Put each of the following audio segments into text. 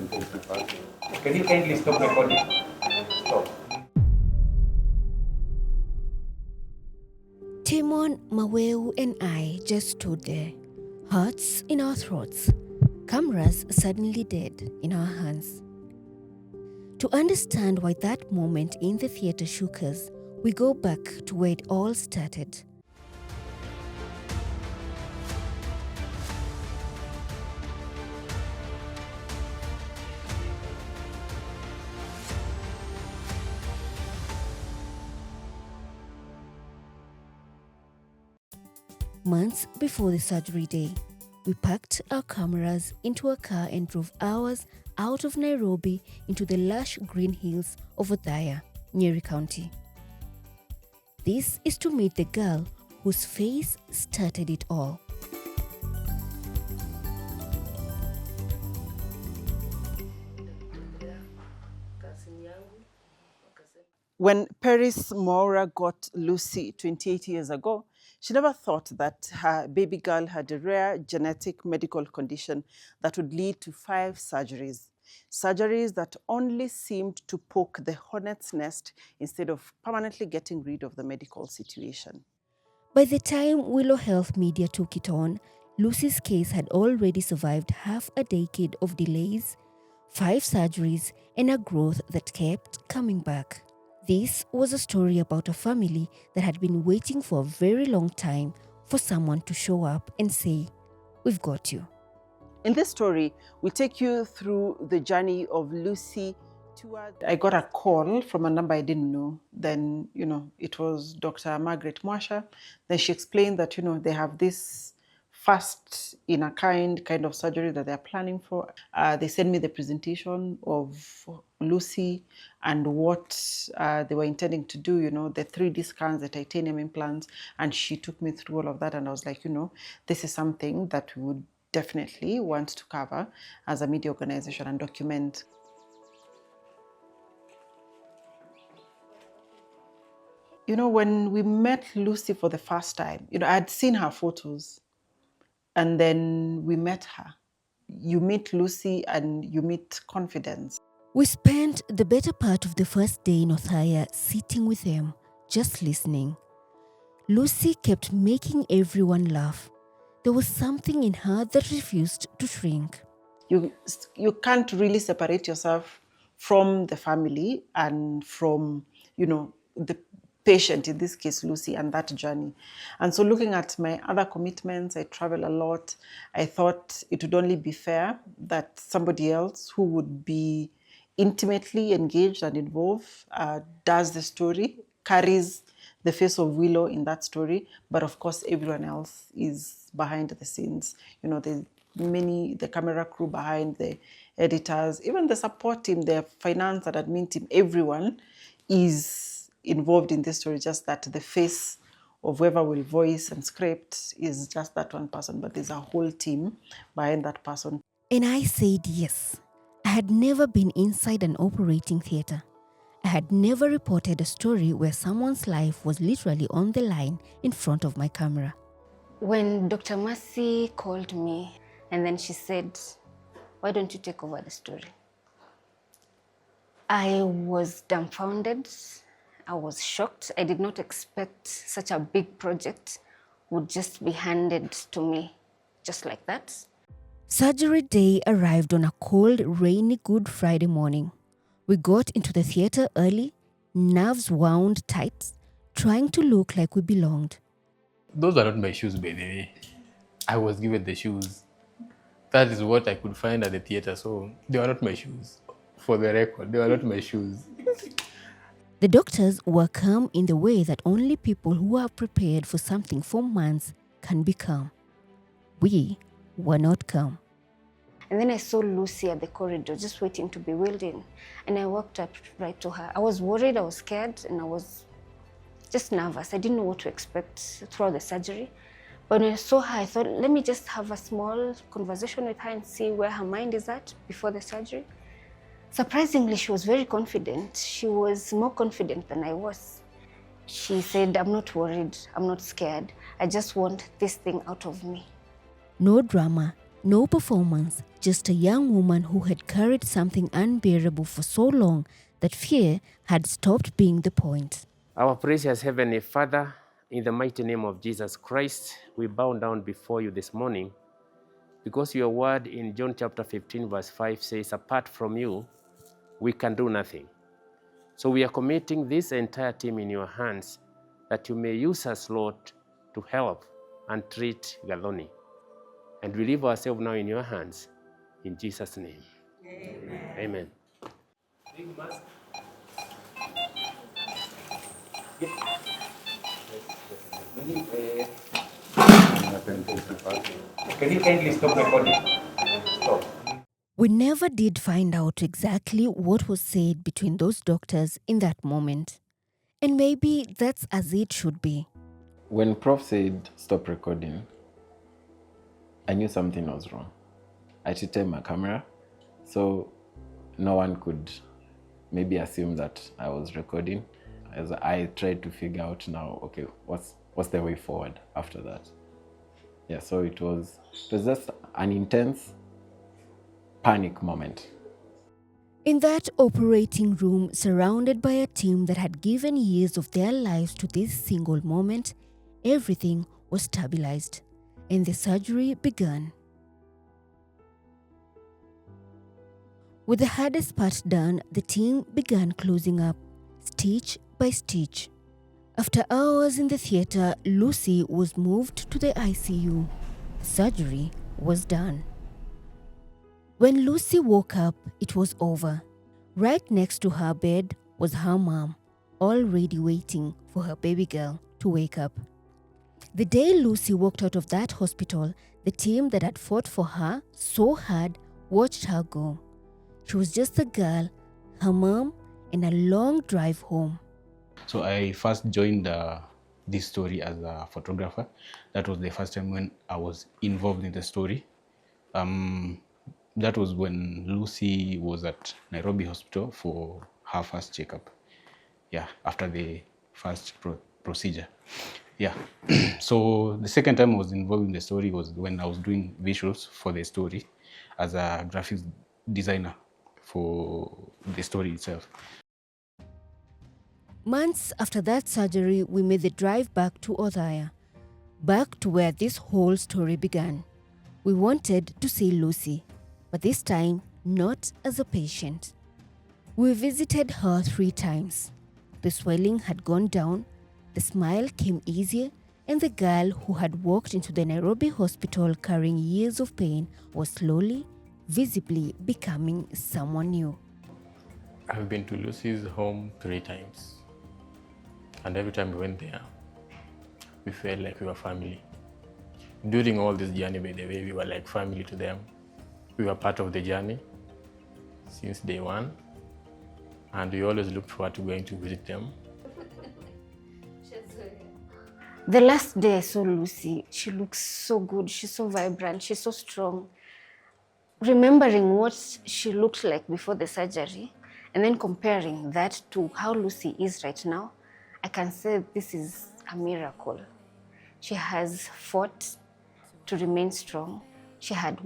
Can you kindly stop recording? Stop. Timon, Maweu, and I just stood there, hearts in our throats, cameras suddenly dead in our hands. To understand why that moment in the theatre shook us, we go back to where it all started. Months before the surgery day, we packed our cameras into a car and drove hours out of Nairobi into the lush green hills of Othaya, Nyeri County. This is to meet the girl whose face started it all. When Paris Moura got Lucy 28 years ago, she never thought that her baby girl had a rare genetic medical condition that would lead to 5 surgeries. Surgeries that only seemed to poke the hornet's nest instead of permanently getting rid of the medical situation. By the time Willow Health Media took it on, Lucy's case had already survived half a decade of delays, 5 surgeries, and a growth that kept coming back. This was a story about a family that had been waiting for a very long time for someone to show up and say, "We've got you." In this story, we'll take you through the journey of Lucy. I got a call from a number I didn't know. Then, it was Dr. Margaret Mwasha. Then she explained that, they have this first in a kind of surgery that they're planning for. They sent me the presentation of Lucy and what they were intending to do, the 3D scans, the titanium implants. And she took me through all of that. And I was like, this is something that we would definitely want to cover as a media organization and document. When we met Lucy for the first time, I had seen her photos and then we met her. You meet Lucy and you meet confidence. We spent the better part of the first day in Othaya sitting with them, just listening. Lucy kept making everyone laugh. There was something in her that refused to shrink. You can't really separate yourself from the family and from, the patient, in this case, Lucy, and that journey. And so looking at my other commitments, I travel a lot. I thought it would only be fair that somebody else who would be intimately engaged and involved does the story, carries the face of Willow in that story. But of course, everyone else is behind the scenes. The camera crew behind, the editors, even the support team, the finance and admin team, everyone is involved in this story, just that the face of whoever will voice and script is just that one person, but there's a whole team behind that person. And I said yes. I had never been inside an operating theatre. I had never reported a story where someone's life was literally on the line in front of my camera. When Dr. Mercy called me and then she said, "Why don't you take over the story?" I was dumbfounded. I was shocked. I did not expect such a big project would just be handed to me just like that. Surgery day arrived on a cold, rainy Good Friday morning. We got into the theatre early, nerves wound tight, trying to look like we belonged. Those are not my shoes, by the way. I was given the shoes. That is what I could find at the theatre, so they were not my shoes. For the record, they were not my shoes. The doctors were calm in the way that only people who have prepared for something for months can be calm. We were not calm. And then I saw Lucy at the corridor just waiting to be wheeled in. And I walked up right to her. I was worried, I was scared, and I was just nervous. I didn't know what to expect throughout the surgery. But when I saw her, I thought, let me just have a small conversation with her and see where her mind is at before the surgery. Surprisingly, she was very confident. She was more confident than I was. She said, "I'm not worried, I'm not scared. I just want this thing out of me." No drama, No performance, just a young woman who had carried something unbearable for so long that fear had stopped being the point. Our precious Heavenly Father, in the mighty name of Jesus Christ, we bow down before you this morning because your word in John chapter 15 verse 5 says, apart from you, we can do nothing. So we are committing this entire team in your hands that you may use us, Lord, to help and treat Gathoni. And we leave ourselves now in your hands. In Jesus' name. Amen. Amen. Can you kindly stop recording? Stop. We never did find out exactly what was said between those doctors in that moment. And maybe that's as it should be. When Prof said stop recording, I knew something was wrong. I treated my camera, so no one could maybe assume that I was recording. As I tried to figure out now, okay, what's the way forward after that? Yeah, so it was just an intense panic moment. In that operating room, surrounded by a team that had given years of their lives to this single moment, everything was stabilized, and the surgery began. With the hardest part done, the team began closing up, stitch by stitch. After hours in the theater, Lucy was moved to the ICU. Surgery was done. When Lucy woke up, it was over. Right next to her bed was her mom, already waiting for her baby girl to wake up. The day Lucy walked out of that hospital, the team that had fought for her so hard watched her go. She was just a girl, her mom, and a long drive home. So I first joined this story as a photographer. That was the first time when I was involved in the story. That was when Lucy was at Nairobi Hospital for her first checkup. Yeah, after the first procedure. Yeah. So the second time I was involved in the story was when I was doing visuals for the story as a graphics designer for the story itself. Months after that surgery, we made the drive back to Othaya, back to where this whole story began. We wanted to see Lucy, but this time not as a patient. We visited her 3 times. The swelling had gone down, the smile came easier, and the girl who had walked into the Nairobi hospital carrying years of pain was slowly, visibly becoming someone new. I've been to Lucy's home 3 times. And every time we went there, we felt like we were family. During all this journey, by the way, we were like family to them. We were part of the journey since day one. And we always looked forward to going to visit them. The last day I saw Lucy, she looks so good, she's so vibrant, she's so strong. Remembering what she looked like before the surgery and then comparing that to how Lucy is right now, I can say this is a miracle. She has fought to remain strong. She has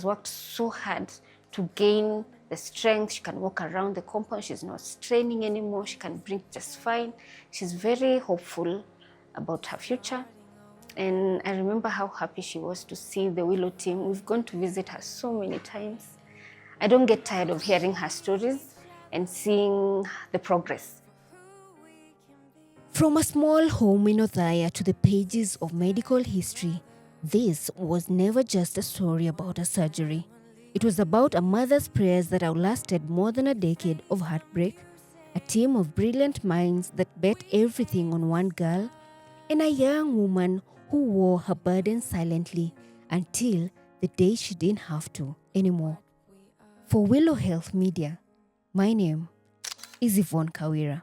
worked so hard to gain the strength. She can walk around the compound. She's not straining anymore. She can breathe just fine. She's very hopeful about her future. And I remember how happy she was to see the Willow team. We've gone to visit her so many times. I don't get tired of hearing her stories and seeing the progress. From a small home in Othaya to the pages of medical history, this was never just a story about a surgery. It was about a mother's prayers that outlasted more than a decade of heartbreak, a team of brilliant minds that bet everything on one girl, and a young woman who wore her burden silently until the day she didn't have to anymore. For Willow Health Media, my name is Yvonne Kawira.